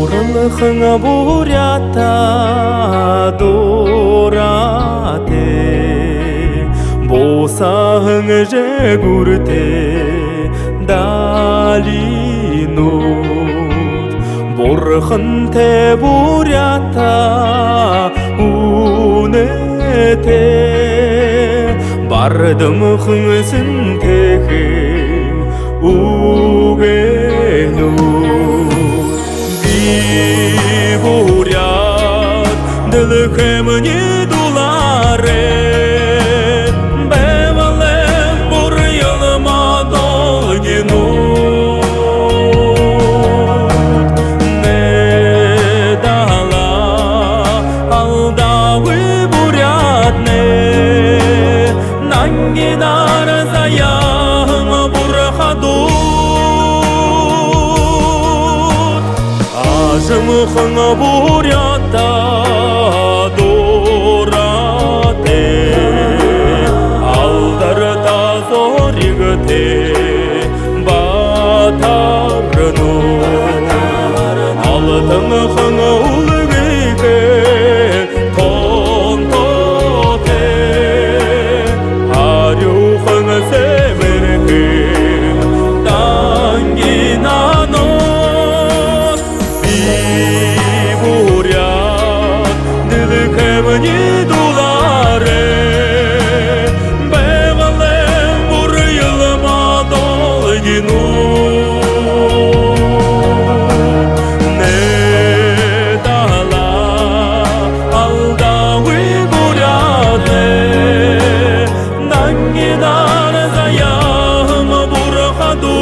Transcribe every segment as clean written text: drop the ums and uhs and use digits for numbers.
Орлыхыңа бурята дурате, босағың жегурте далинут. Борхын те бурята унете, бардым хыңсын теге угену. Бурят, дылхемни дуларе, бевалем бур йылма долгинут. Не дала алдавы бурятне, нангидар заяң бурхаду. Ажымхың бурята дурате, алдарта зоригте батарну. Алтынхың улгиге тонтоте, арюхың семерге тангинано. Дылхемни дуларе, бевалем бур йылма долгинут. Не дала алдавы бурятне, нангидар заяң бурхаду.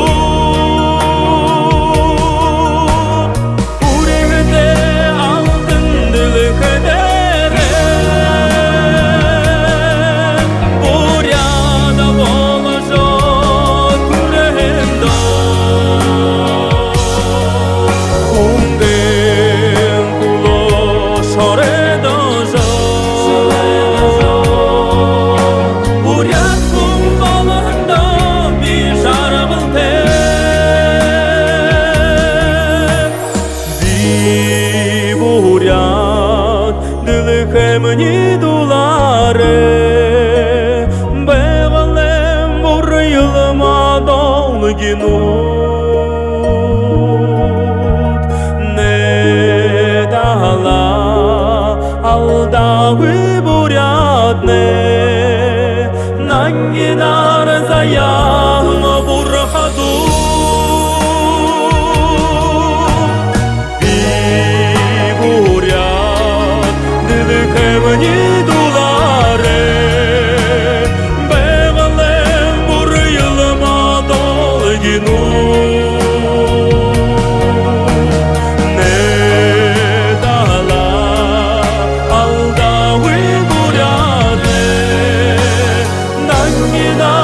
Дылхемни дуларе, бевалем бур йылма долгинут. Не дала алдавы бурятне, нангидар заяң бурхаду. Дылхемни дуларе, бевалем бур йылма долгинут. Не дала алдавы бурятне, нангидар